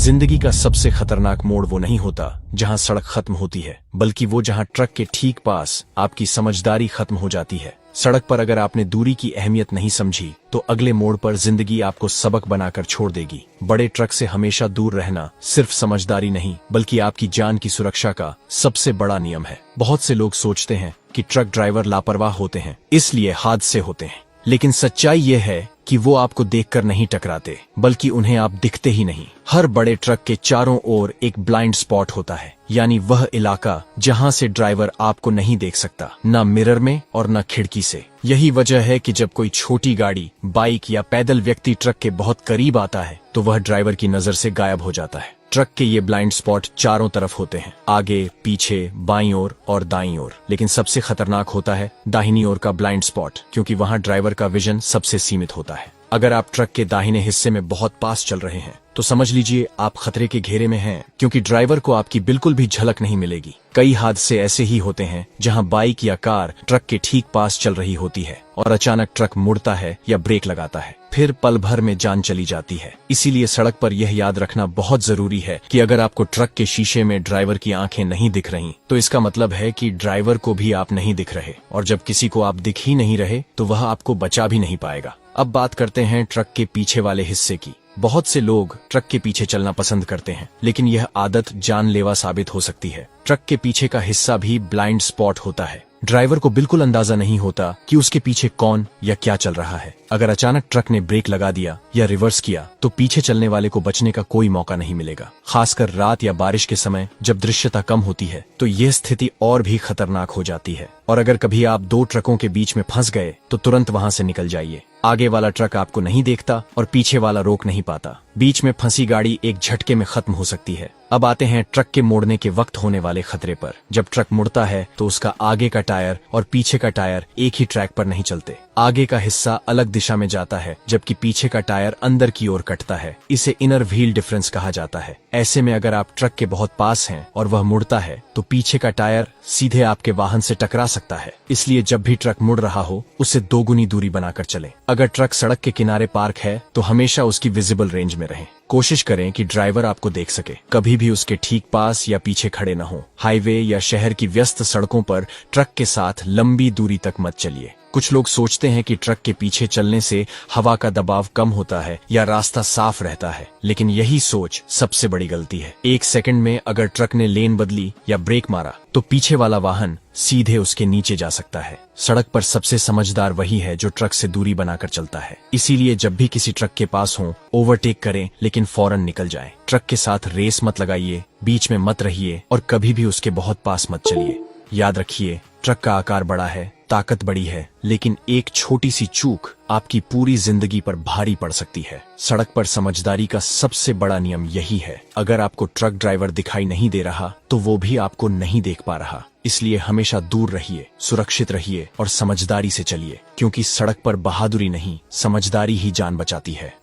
जिंदगी का सबसे खतरनाक मोड़ वो नहीं होता जहां सड़क खत्म होती है, बल्कि वो जहां ट्रक के ठीक पास आपकी समझदारी खत्म हो जाती है। सड़क पर अगर आपने दूरी की अहमियत नहीं समझी तो अगले मोड़ पर जिंदगी आपको सबक बनाकर छोड़ देगी। बड़े ट्रक से हमेशा दूर रहना सिर्फ समझदारी नहीं, बल्कि आपकी जान की सुरक्षा का सबसे बड़ा नियम है। बहुत से लोग सोचते हैं कि ट्रक ड्राइवर लापरवाह होते हैं, इसलिए हादसे होते हैं, लेकिन सच्चाई ये है कि वो आपको देखकर नहीं टकराते, बल्कि उन्हें आप दिखते ही नहीं। हर बड़े ट्रक के चारों ओर एक ब्लाइंड स्पॉट होता है, यानी वह इलाका जहां से ड्राइवर आपको नहीं देख सकता, ना मिरर में और ना खिड़की से। यही वजह है कि जब कोई छोटी गाड़ी, बाइक या पैदल व्यक्ति ट्रक के बहुत करीब आता है तो वह ड्राइवर की नजर से गायब हो जाता है। ट्रक के ये ब्लाइंड स्पॉट चारों तरफ होते हैं, आगे, पीछे, बाईं ओर और दाईं ओर। लेकिन सबसे खतरनाक होता है दाहिनी ओर का ब्लाइंड स्पॉट, क्योंकि वहां ड्राइवर का विजन सबसे सीमित होता है। अगर आप ट्रक के दाहिने हिस्से में बहुत पास चल रहे हैं तो समझ लीजिए आप खतरे के घेरे में हैं, क्योंकि ड्राइवर को आपकी बिल्कुल भी झलक नहीं मिलेगी। कई हादसे ऐसे ही होते हैं जहां बाइक या कार ट्रक के ठीक पास चल रही होती है और अचानक ट्रक मुड़ता है या ब्रेक लगाता है, फिर पल भर में जान चली जाती है। इसीलिए सड़क पर यह याद रखना बहुत जरूरी है कि अगर आपको ट्रक के शीशे में ड्राइवर की आंखें नहीं दिख रही तो इसका मतलब है कि ड्राइवर को भी आप नहीं दिख रहे, और जब किसी को आप दिख ही नहीं रहे तो वह आपको बचा भी नहीं पाएगा। अब बात करते हैं ट्रक के पीछे वाले हिस्से की। बहुत से लोग ट्रक के पीछे चलना पसंद करते हैं, लेकिन यह आदत जानलेवा साबित हो सकती है। ट्रक के पीछे का हिस्सा भी ब्लाइंड स्पॉट होता है। ड्राइवर को बिल्कुल अंदाजा नहीं होता कि उसके पीछे कौन या क्या चल रहा है। अगर अचानक ट्रक ने ब्रेक लगा दिया या रिवर्स किया तो पीछे चलने वाले को बचने का कोई मौका नहीं मिलेगा। खासकर रात या बारिश के समय जब दृश्यता कम होती है तो यह स्थिति और भी खतरनाक हो जाती है। और अगर कभी आप दो ट्रकों के बीच में फंस गए तो तुरंत वहां से निकल जाइए। आगे वाला ट्रक आपको नहीं देखता और पीछे वाला रोक नहीं पाता। बीच में फंसी गाड़ी एक झटके में खत्म हो सकती है। अब आते हैं ट्रक के मोड़ने के वक्त होने वाले खतरे पर। जब ट्रक मुड़ता है तो उसका आगे का टायर और पीछे का टायर एक ही ट्रैक पर नहीं चलते। आगे का हिस्सा अलग दिशा में जाता है, जबकि पीछे का टायर अंदर की ओर कटता है। इसे इनर व्हील डिफरेंस कहा जाता है। ऐसे में अगर आप ट्रक के बहुत पास हैं और वह मुड़ता है तो पीछे का टायर सीधे आपके वाहन से टकरा सकता है। इसलिए जब भी ट्रक मुड़ रहा हो उससे दोगुनी दूरी बनाकर चलें। अगर ट्रक सड़क के किनारे पार्क है तो हमेशा उसकी विजिबल रेंज में रहें। कोशिश करें कि ड्राइवर आपको देख सके, कभी भी उसके ठीक पास या पीछे खड़े न हो। हाईवे या शहर की व्यस्त सड़कों पर ट्रक के साथ लंबी दूरी तक मत चलिए। कुछ लोग सोचते हैं कि ट्रक के पीछे चलने से हवा का दबाव कम होता है या रास्ता साफ रहता है, लेकिन यही सोच सबसे बड़ी गलती है। एक सेकंड में अगर ट्रक ने लेन बदली या ब्रेक मारा तो पीछे वाला वाहन सीधे उसके नीचे जा सकता है। सड़क पर सबसे समझदार वही है जो ट्रक से दूरी बनाकर चलता है। इसीलिए जब भी किसी ट्रक के पास हो ओवरटेक करें, लेकिन फौरन निकल जाएं। ट्रक के साथ रेस मत लगाइए, बीच में मत रहिए और कभी भी उसके बहुत पास मत चलिए। याद रखिए, ट्रक का आकार बड़ा है, ताकत बड़ी है, लेकिन एक छोटी सी चूक आपकी पूरी जिंदगी पर भारी पड़ सकती है। सड़क पर समझदारी का सबसे बड़ा नियम यही है। अगर आपको ट्रक ड्राइवर दिखाई नहीं दे रहा तो वो भी आपको नहीं देख पा रहा। इसलिए हमेशा दूर रहिए, सुरक्षित रहिए और समझदारी से चलिए, क्योंकि सड़क पर बहादुरी नहीं, समझदारी ही जान बचाती है।